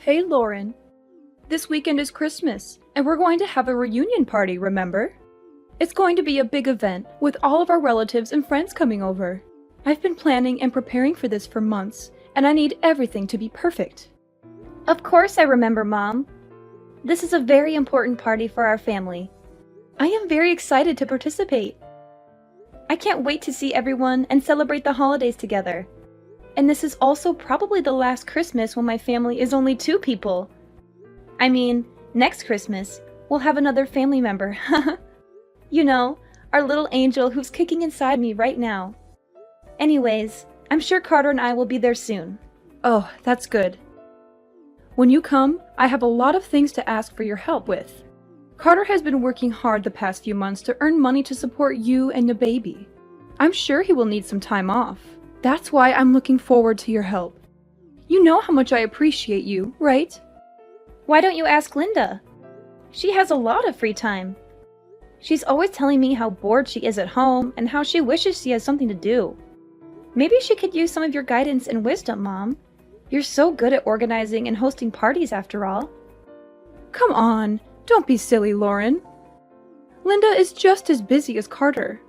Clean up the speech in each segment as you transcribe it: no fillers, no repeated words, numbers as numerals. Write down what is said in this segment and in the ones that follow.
Hey Lauren, this weekend is Christmas, and we're going to have a reunion party, remember? It's going to be a big event, with all of our relatives and friends coming over. I've been planning and preparing for this for months, and I need everything to be perfect. Of course I remember, Mom. This is a very important party for our family. I am very excited to participate. I can't wait to see everyone and celebrate the holidays together. And this is also probably the last Christmas when my family is only 2 people. I mean, next Christmas, we'll have another family member. You know, our little angel who's kicking inside me right now. Anyways, I'm sure Carter and I will be there soon. Oh, that's good. When you come, I have a lot of things to ask for your help with. Carter has been working hard the past few months to earn money to support you and the baby. I'm sure he will need some time off. That's why I'm looking forward to your help. You know how much I appreciate you, right? Why don't you ask Linda? She has a lot of free time. She's always telling me how bored she is at home and how she wishes she has something to do. Maybe she could use some of your guidance and wisdom, Mom. You're so good at organizing and hosting parties after all. Come on, don't be silly, Lauren. Linda is just as busy as Carter.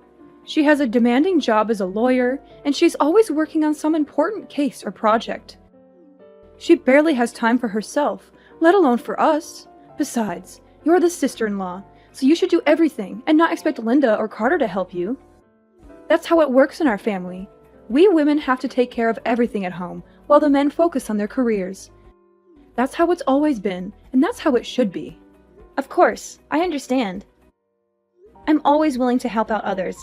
She has a demanding job as a lawyer, and she's always working on some important case or project. She barely has time for herself, let alone for us. Besides, you're the sister-in-law, so you should do everything and not expect Linda or Carter to help you. That's how it works in our family. We women have to take care of everything at home, while the men focus on their careers. That's how it's always been, and that's how it should be. Of course, I understand. I'm always willing to help out others,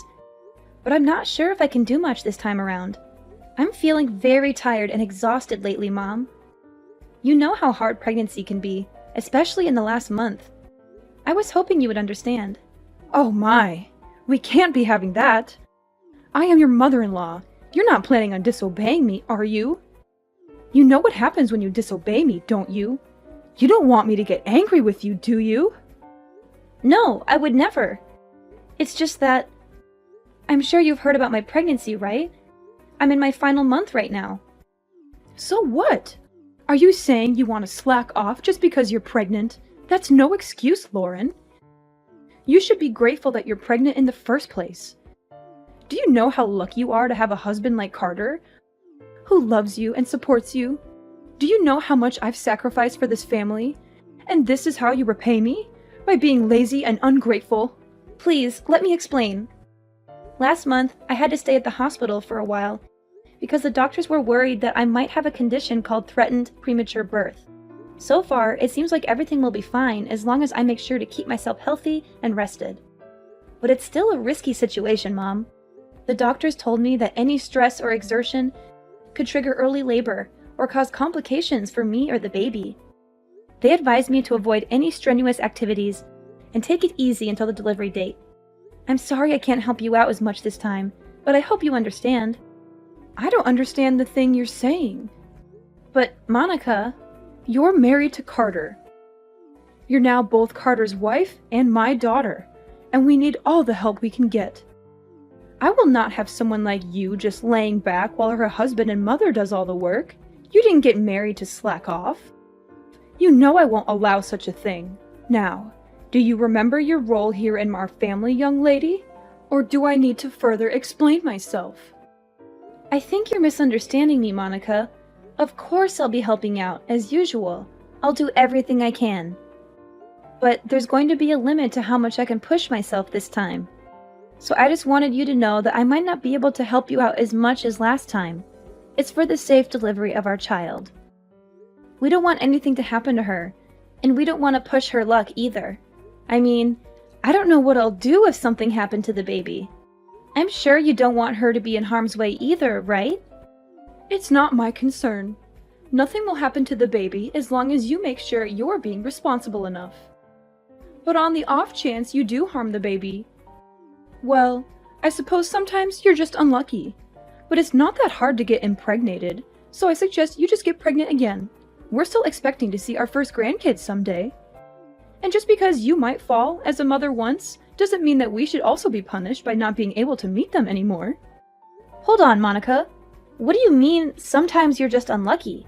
but I'm not sure if I can do much this time around. I'm feeling very tired and exhausted lately, Mom. You know how hard pregnancy can be, especially in the last month. I was hoping you would understand. Oh my, we can't be having that. I am your mother-in-law. You're not planning on disobeying me, are you? You know what happens when you disobey me, don't you? You don't want me to get angry with you, do you? No, I would never. It's just that I'm sure you've heard about my pregnancy, right? I'm in my final month right now. So what? Are you saying you want to slack off just because you're pregnant? That's no excuse, Lauren. You should be grateful that you're pregnant in the first place. Do you know how lucky you are to have a husband like Carter, who loves you and supports you? Do you know how much I've sacrificed for this family? And this is how you repay me? By being lazy and ungrateful? Please, let me explain. Last month, I had to stay at the hospital for a while because the doctors were worried that I might have a condition called threatened premature birth. So far, it seems like everything will be fine as long as I make sure to keep myself healthy and rested. But it's still a risky situation, Mom. The doctors told me that any stress or exertion could trigger early labor or cause complications for me or the baby. They advised me to avoid any strenuous activities and take it easy until the delivery date. I'm sorry I can't help you out as much this time, but I hope you understand. I don't understand the thing you're saying. But, Monica, you're married to Carter. You're now both Carter's wife and my daughter, and we need all the help we can get. I will not have someone like you just laying back while her husband and mother does all the work. You didn't get married to slack off. You know I won't allow such a thing. Now, do you remember your role here in our family, young lady? Or do I need to further explain myself? I think you're misunderstanding me, Monica. Of course I'll be helping out, as usual. I'll do everything I can. But there's going to be a limit to how much I can push myself this time. So I just wanted you to know that I might not be able to help you out as much as last time. It's for the safe delivery of our child. We don't want anything to happen to her, and we don't want to push her luck either. I mean, I don't know what I'll do if something happened to the baby. I'm sure you don't want her to be in harm's way either, right? It's not my concern. Nothing will happen to the baby as long as you make sure you're being responsible enough. But on the off chance you do harm the baby, well, I suppose sometimes you're just unlucky. But it's not that hard to get impregnated, so I suggest you just get pregnant again. We're still expecting to see our first grandkids someday. And just because you might fall as a mother once, doesn't mean that we should also be punished by not being able to meet them anymore. Hold on, Monica. What do you mean, sometimes you're just unlucky?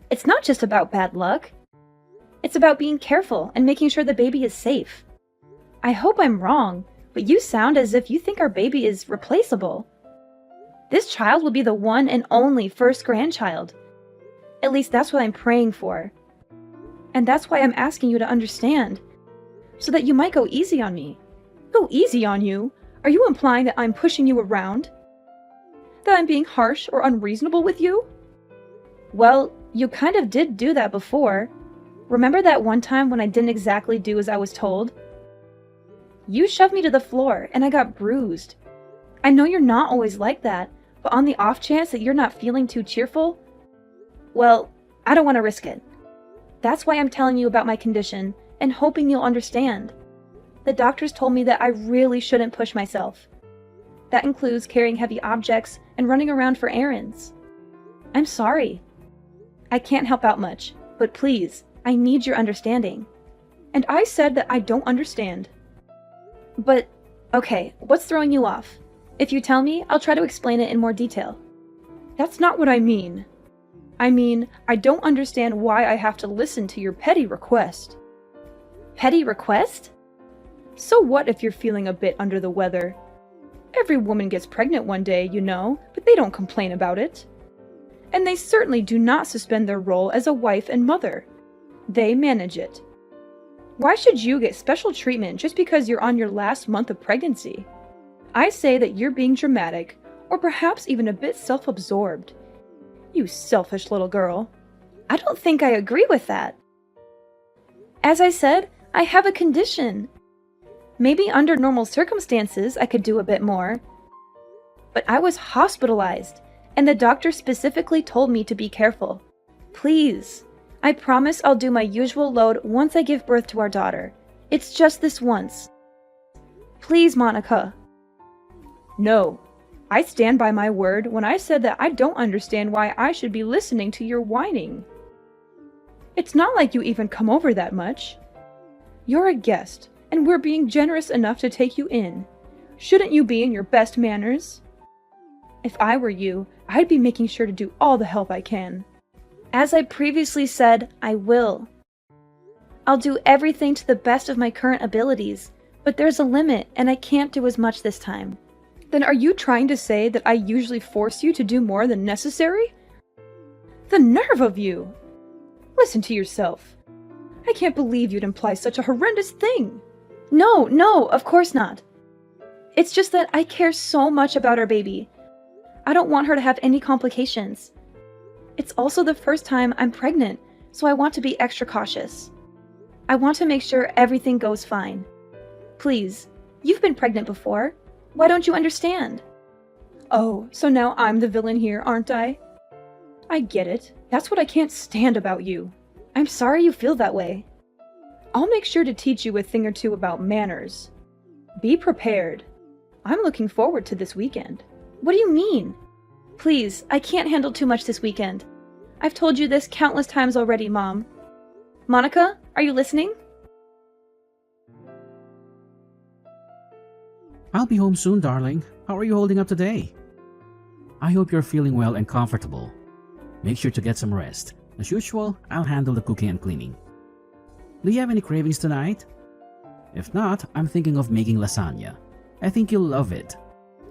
It's not just about bad luck. It's about being careful and making sure the baby is safe. I hope I'm wrong, but you sound as if you think our baby is replaceable. This child will be the one and only first grandchild. At least that's what I'm praying for. And that's why I'm asking you to understand, so that you might go easy on me. Go easy on you? Are you implying that I'm pushing you around? That I'm being harsh or unreasonable with you? Well, you kind of did do that before. Remember that one time when I didn't exactly do as I was told? You shoved me to the floor and I got bruised. I know you're not always like that, but on the off chance that you're not feeling too cheerful, well, I don't want to risk it. That's why I'm telling you about my condition and hoping you'll understand. The doctors told me that I really shouldn't push myself. That includes carrying heavy objects and running around for errands. I'm sorry. I can't help out much, but please, I need your understanding. And I said that I don't understand. But, okay, what's throwing you off? If you tell me, I'll try to explain it in more detail. That's not what I mean. I mean, I don't understand why I have to listen to your petty request. Petty request? So what if you're feeling a bit under the weather? Every woman gets pregnant one day, you know, but they don't complain about it. And they certainly do not suspend their role as a wife and mother. They manage it. Why should you get special treatment just because you're on your last month of pregnancy? I say that you're being dramatic, or perhaps even a bit self-absorbed. You selfish little girl. I don't think I agree with that. As I said, I have a condition. Maybe under normal circumstances I could do a bit more. But I was hospitalized, and the doctor specifically told me to be careful. Please, I promise I'll do my usual load once I give birth to our daughter. It's just this once. Please, Monica. No, I stand by my word when I said that I don't understand why I should be listening to your whining. It's not like you even come over that much. You're a guest, and we're being generous enough to take you in. Shouldn't you be in your best manners? If I were you, I'd be making sure to do all the help I can. As I previously said, I will. I'll do everything to the best of my current abilities, but there's a limit and I can't do as much this time. Then are you trying to say that I usually force you to do more than necessary? The nerve of you! Listen to yourself. I can't believe you'd imply such a horrendous thing. No, of course not. It's just that I care so much about our baby. I don't want her to have any complications. It's also the first time I'm pregnant, so I want to be extra cautious. I want to make sure everything goes fine. Please, you've been pregnant before. Why don't you understand? Oh, so now I'm the villain here, aren't I? I get it. That's what I can't stand about you. I'm sorry you feel that way. I'll make sure to teach you a thing or two about manners. Be prepared. I'm looking forward to this weekend. What do you mean? Please, I can't handle too much this weekend. I've told you this countless times already, Mom. Monica, are you listening? I'll be home soon, darling. How are you holding up today? I hope you're feeling well and comfortable. Make sure to get some rest. As usual, I'll handle the cooking and cleaning. Do you have any cravings tonight? If not, I'm thinking of making lasagna. I think you'll love it.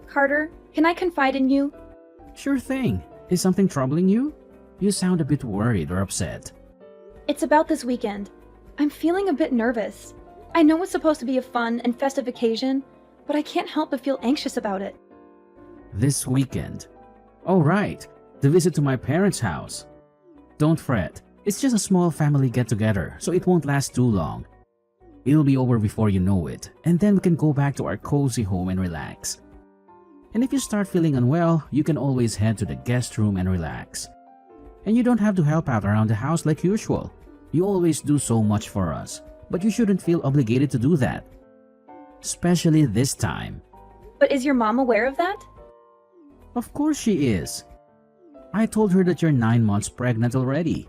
Carter, can I confide in you? Sure thing. Is something troubling you? You sound a bit worried or upset. It's about this weekend. I'm feeling a bit nervous. I know it's supposed to be a fun and festive occasion, but I can't help but feel anxious about it. This weekend? Oh right, the visit to my parents' house. Don't fret, it's just a small family get-together, so it won't last too long. It'll be over before you know it, and then we can go back to our cozy home and relax. And if you start feeling unwell, you can always head to the guest room and relax. And you don't have to help out around the house like usual. You always do so much for us, but you shouldn't feel obligated to do that. Especially this time. But is your mom aware of that? Of course she is. I told her that you're 9 months pregnant already.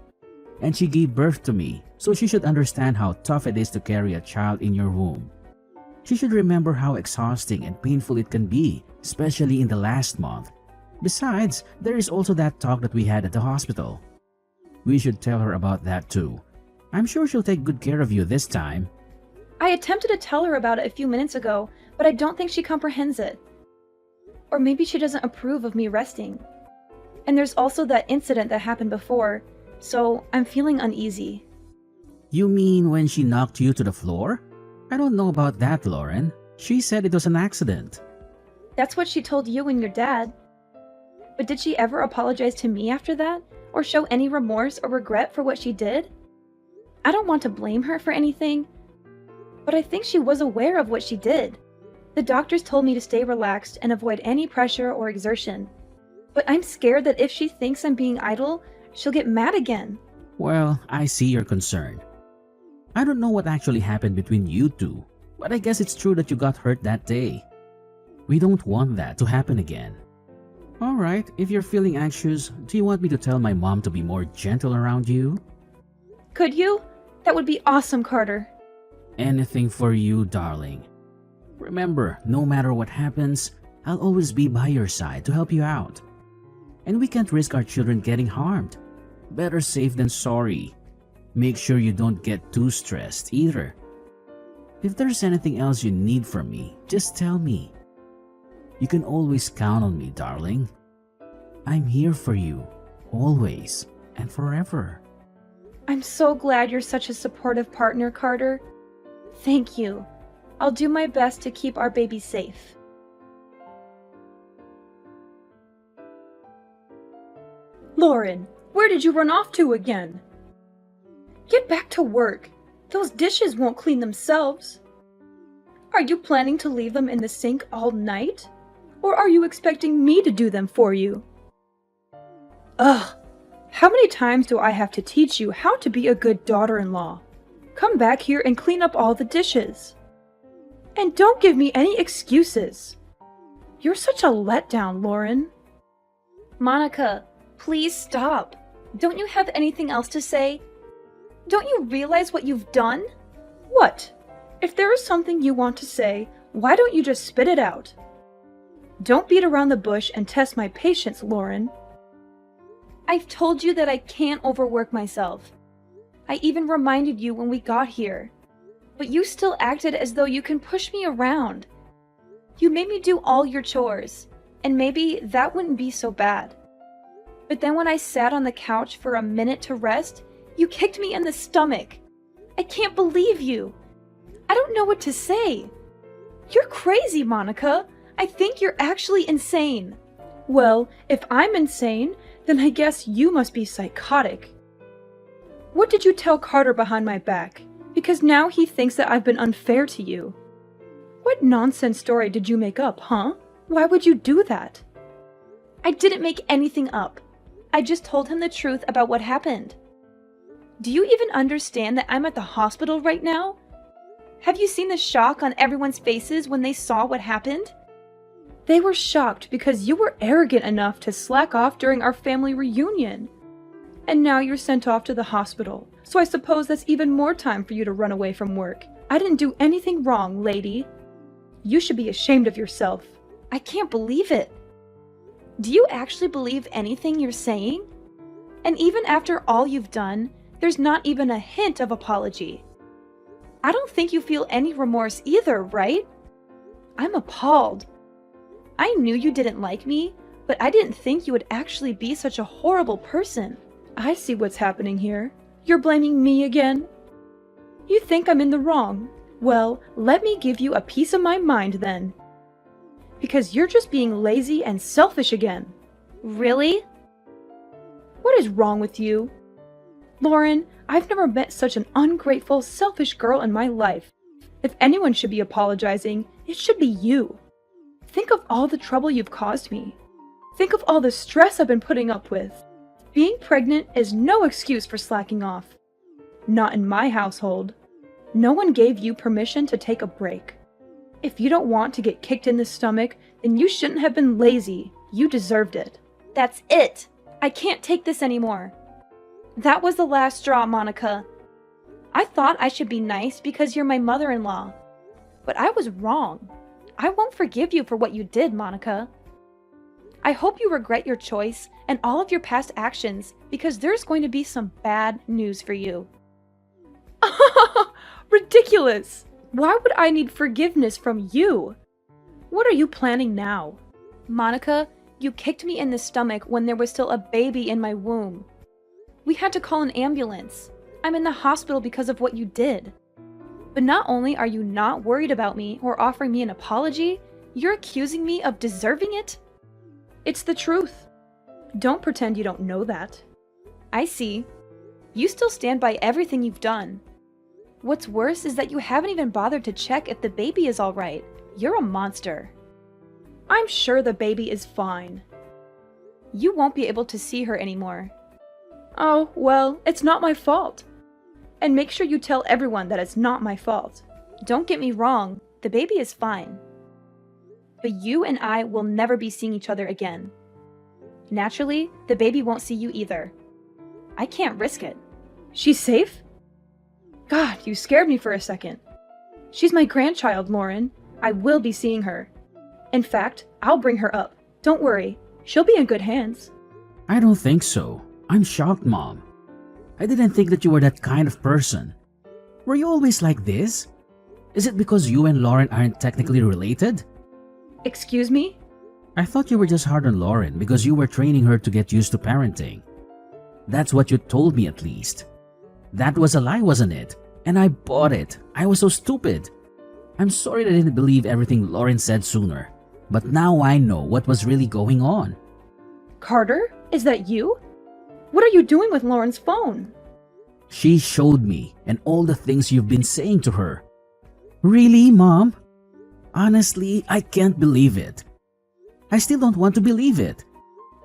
And she gave birth to me, so she should understand how tough it is to carry a child in your womb. She should remember how exhausting and painful it can be, especially in the last month. Besides, there is also that talk that we had at the hospital. We should tell her about that too. I'm sure she'll take good care of you this time. I attempted to tell her about it a few minutes ago, but I don't think she comprehends it. Or maybe she doesn't approve of me resting. And there's also that incident that happened before, so I'm feeling uneasy. You mean when she knocked you to the floor? I don't know about that, Lauren. She said it was an accident. That's what she told you and your dad. But did she ever apologize to me after that? Or show any remorse or regret for what she did? I don't want to blame her for anything, but I think she was aware of what she did. The doctors told me to stay relaxed and avoid any pressure or exertion. But I'm scared that if she thinks I'm being idle, she'll get mad again. Well, I see your concern. I don't know what actually happened between you two, but I guess it's true that you got hurt that day. We don't want that to happen again. Alright, if you're feeling anxious, do you want me to tell my mom to be more gentle around you? Could you? That would be awesome, Carter. Anything for you, darling. Remember, no matter what happens, I'll always be by your side to help you out. And we can't risk our children getting harmed. Better safe than sorry. Make sure you don't get too stressed either. If there's anything else you need from me, just tell me. You can always count on me, darling. I'm here for you, always and forever. I'm so glad you're such a supportive partner, Carter. Thank you. I'll do my best to keep our baby safe. Lauren, where did you run off to again? Get back to work. Those dishes won't clean themselves. Are you planning to leave them in the sink all night? Or are you expecting me to do them for you? Ugh! How many times do I have to teach you how to be a good daughter-in-law? Come back here and clean up all the dishes. And don't give me any excuses. You're such a letdown, Lauren. Monica, please stop. Don't you have anything else to say? Don't you realize what you've done? What? If there is something you want to say, why don't you just spit it out? Don't beat around the bush and test my patience, Lauren. I've told you that I can't overwork myself. I even reminded you when we got here. But you still acted as though you can push me around. You made me do all your chores, and maybe that wouldn't be so bad. But then when I sat on the couch for a minute to rest, you kicked me in the stomach. I can't believe you. I don't know what to say. You're crazy, Monica. I think you're actually insane. Well, if I'm insane, then I guess you must be psychotic. What did you tell Carter behind my back? Because now he thinks that I've been unfair to you. What nonsense story did you make up, huh? Why would you do that? I didn't make anything up. I just told him the truth about what happened. Do you even understand that I'm at the hospital right now? Have you seen the shock on everyone's faces when they saw what happened? They were shocked because you were arrogant enough to slack off during our family reunion. And now you're sent off to the hospital, so I suppose that's even more time for you to run away from work. I didn't do anything wrong, lady. You should be ashamed of yourself. I can't believe it. Do you actually believe anything you're saying? And even after all you've done, there's not even a hint of apology. I don't think you feel any remorse either, right? I'm appalled. I knew you didn't like me, but I didn't think you would actually be such a horrible person. I see what's happening here. You're blaming me again? You think I'm in the wrong? Well, let me give you a piece of my mind then. Because you're just being lazy and selfish again. Really? What is wrong with you? Lauren, I've never met such an ungrateful, selfish girl in my life. If anyone should be apologizing, it should be you. Think of all the trouble you've caused me. Think of all the stress I've been putting up with. Being pregnant is no excuse for slacking off. Not in my household. No one gave you permission to take a break. If you don't want to get kicked in the stomach, then you shouldn't have been lazy. You deserved it. That's it. I can't take this anymore. That was the last straw, Monica. I thought I should be nice because you're my mother-in-law. But I was wrong. I won't forgive you for what you did, Monica. I hope you regret your choice and all of your past actions because there's going to be some bad news for you. Ridiculous! Why would I need forgiveness from you? What are you planning now? Monica, you kicked me in the stomach when there was still a baby in my womb. We had to call an ambulance. I'm in the hospital because of what you did. But not only are you not worried about me or offering me an apology, you're accusing me of deserving it? It's the truth. Don't pretend you don't know that. I see. You still stand by everything you've done. What's worse is that you haven't even bothered to check if the baby is all right. You're a monster. I'm sure the baby is fine. You won't be able to see her anymore. Oh, well, it's not my fault. And make sure you tell everyone that it's not my fault. Don't get me wrong, the baby is fine. But you and I will never be seeing each other again. Naturally, the baby won't see you either. I can't risk it. She's safe? God, you scared me for a second. She's my grandchild, Lauren. I will be seeing her. In fact, I'll bring her up. Don't worry, she'll be in good hands. I don't think so. I'm shocked, Mom. I didn't think that you were that kind of person. Were you always like this? Is it because you and Lauren aren't technically related? Excuse me? I thought you were just hard on Lauren because you were training her to get used to parenting. That's what you told me at least. That was a lie, wasn't it? And I bought it. I was so stupid. I'm sorry that I didn't believe everything Lauren said sooner. But now I know what was really going on. Carter? Is that you? What are you doing with Lauren's phone? She showed me and all the things you've been saying to her. Really, Mom? Honestly, I can't believe it. I still don't want to believe it.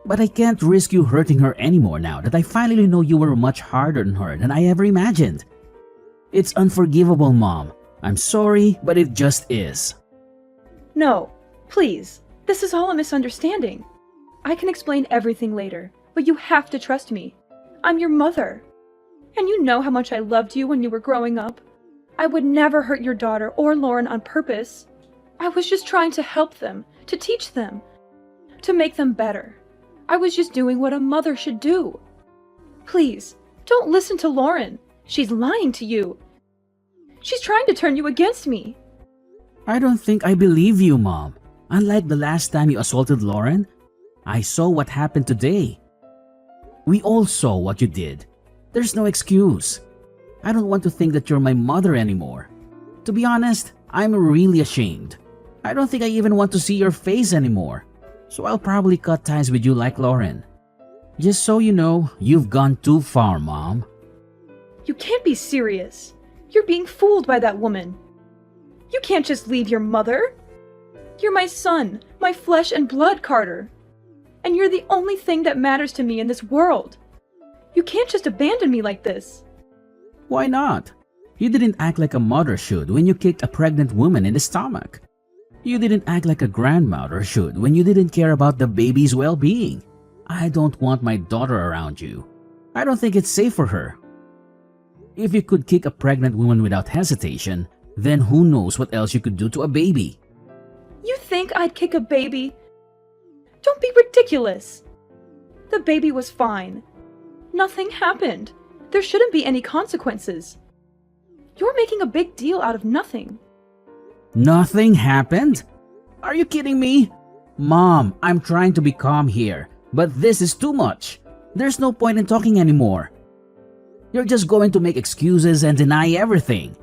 But I can't risk you hurting her anymore now that I finally know you were much harder on her than I ever imagined. It's unforgivable, Mom. I'm sorry, but it just is. No, please. This is all a misunderstanding. I can explain everything later, but you have to trust me. I'm your mother. And you know how much I loved you when you were growing up. I would never hurt your daughter or Lauren on purpose. I was just trying to help them, to teach them, to make them better. I was just doing what a mother should do. Please, don't listen to Lauren. She's lying to you. She's trying to turn you against me. I don't think I believe you, Mom. Unlike the last time you assaulted Lauren, I saw what happened today. We all saw what you did. There's no excuse. I don't want to think that you're my mother anymore. To be honest, I'm really ashamed. I don't think I even want to see your face anymore. So I'll probably cut ties with you like Lauren. Just so you know, you've gone too far, Mom. You can't be serious. You're being fooled by that woman. You can't just leave your mother. You're my son, my flesh and blood, Carter. And you're the only thing that matters to me in this world. You can't just abandon me like this. Why not? You didn't act like a mother should when you kicked a pregnant woman in the stomach. You didn't act like a grandmother should when you didn't care about the baby's well-being. I don't want my daughter around you. I don't think it's safe for her. If you could kick a pregnant woman without hesitation, then who knows what else you could do to a baby. You think I'd kick a baby? Don't be ridiculous. The baby was fine. Nothing happened. There shouldn't be any consequences. You're making a big deal out of nothing. Nothing happened? Are you kidding me? Mom, I'm trying to be calm here, but this is too much. There's no point in talking anymore. You're just going to make excuses and deny everything.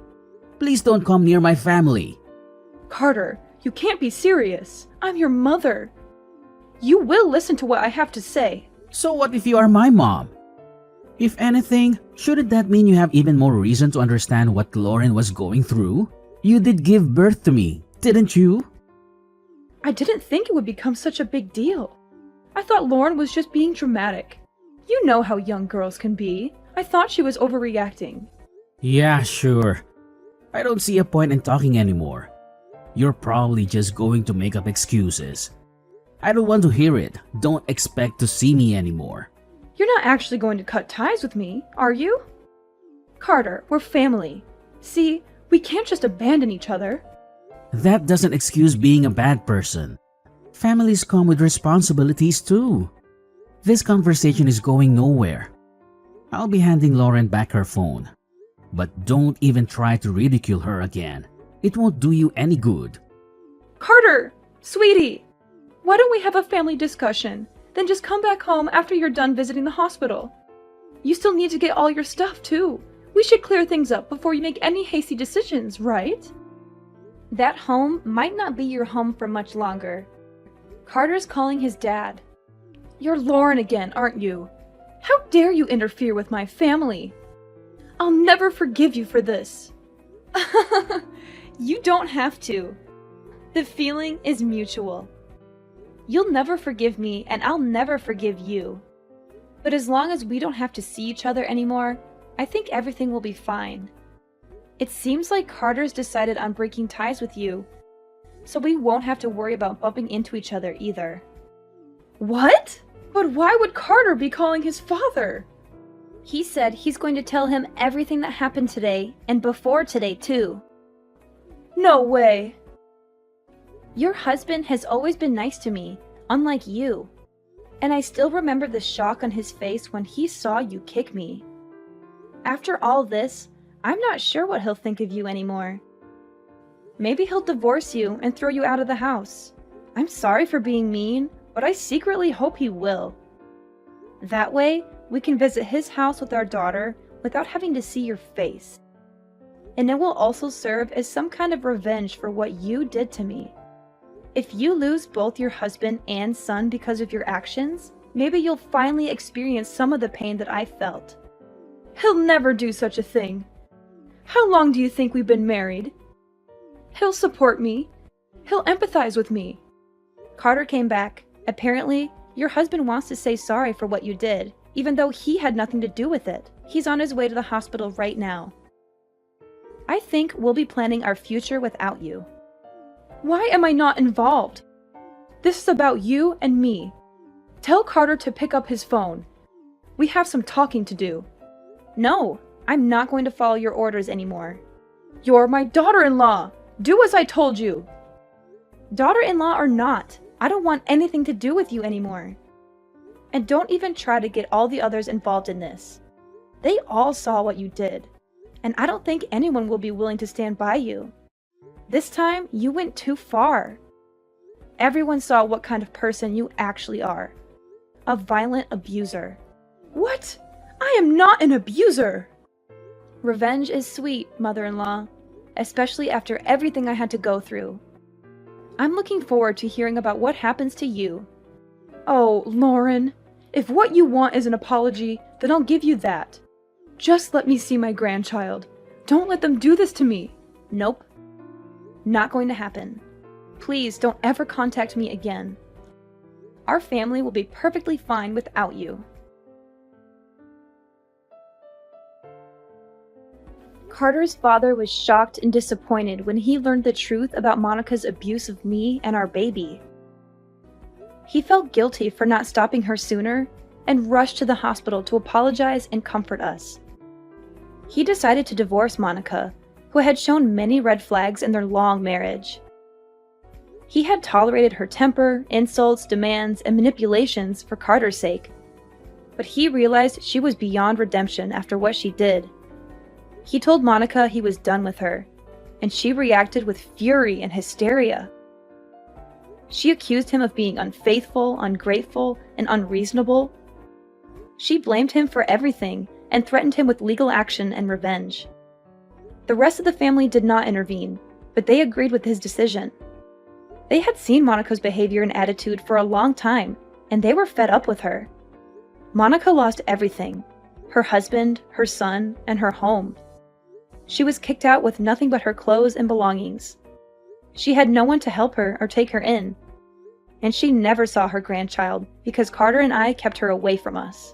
Please don't come near my family. Carter, you can't be serious. I'm your mother. You will listen to what I have to say. So what if you are my mom? If anything, shouldn't that mean you have even more reason to understand what Lauren was going through? You did give birth to me, didn't you? I didn't think it would become such a big deal. I thought Lauren was just being dramatic. You know how young girls can be. I thought she was overreacting. Yeah, sure. I don't see a point in talking anymore. You're probably just going to make up excuses. I don't want to hear it. Don't expect to see me anymore. You're not actually going to cut ties with me, are you? Carter, we're family. See, we can't just abandon each other. That doesn't excuse being a bad person. Families come with responsibilities too. This conversation is going nowhere. I'll be handing Lauren back her phone. But don't even try to ridicule her again. It won't do you any good. Carter! Sweetie! Why don't we have a family discussion? Then just come back home after you're done visiting the hospital. You still need to get all your stuff too. We should clear things up before you make any hasty decisions, right? That home might not be your home for much longer. Carter's calling his dad. You're Lauren again, aren't you? How dare you interfere with my family? I'll never forgive you for this. You don't have to. The feeling is mutual. You'll never forgive me, and I'll never forgive you. But as long as we don't have to see each other anymore, I think everything will be fine. It seems like Carter's decided on breaking ties with you, so we won't have to worry about bumping into each other either. What? But why would Carter be calling his father? He said he's going to tell him everything that happened today, and before today too. No way. Your husband has always been nice to me, unlike you. And I still remember the shock on his face when he saw you kick me. After all this, I'm not sure what he'll think of you anymore. Maybe he'll divorce you and throw you out of the house. I'm sorry for being mean, but I secretly hope he will. That way, we can visit his house with our daughter without having to see your face. And it will also serve as some kind of revenge for what you did to me. If you lose both your husband and son because of your actions, maybe you'll finally experience some of the pain that I felt. He'll never do such a thing. How long do you think we've been married? He'll support me. He'll empathize with me. Carter came back. Apparently, your husband wants to say sorry for what you did, even though he had nothing to do with it. He's on his way to the hospital right now. I think we'll be planning our future without you. Why am I not involved? This is about you and me. Tell Carter to pick up his phone. We have some talking to do. No, I'm not going to follow your orders anymore. You're my daughter-in-law. Do as I told you. Daughter-in-law or not, I don't want anything to do with you anymore. And don't even try to get all the others involved in this. They all saw what you did, and I don't think anyone will be willing to stand by you. This time, you went too far. Everyone saw what kind of person you actually are. A violent abuser. What? I am not an abuser! Revenge is sweet, mother-in-law, especially after everything I had to go through. I'm looking forward to hearing about what happens to you. Oh, Lauren, if what you want is an apology, then I'll give you that. Just let me see my grandchild. Don't let them do this to me. Nope. Not going to happen. Please don't ever contact me again. Our family will be perfectly fine without you. Carter's father was shocked and disappointed when he learned the truth about Monica's abuse of me and our baby. He felt guilty for not stopping her sooner and rushed to the hospital to apologize and comfort us. He decided to divorce Monica, who had shown many red flags in their long marriage. He had tolerated her temper, insults, demands, and manipulations for Carter's sake, but he realized she was beyond redemption after what she did. He told Monica he was done with her, and she reacted with fury and hysteria. She accused him of being unfaithful, ungrateful, and unreasonable. She blamed him for everything and threatened him with legal action and revenge. The rest of the family did not intervene, but they agreed with his decision. They had seen Monica's behavior and attitude for a long time, and they were fed up with her. Monica lost everything: her husband, her son, and her home. She was kicked out with nothing but her clothes and belongings. She had no one to help her or take her in, and she never saw her grandchild because Carter and I kept her away from us.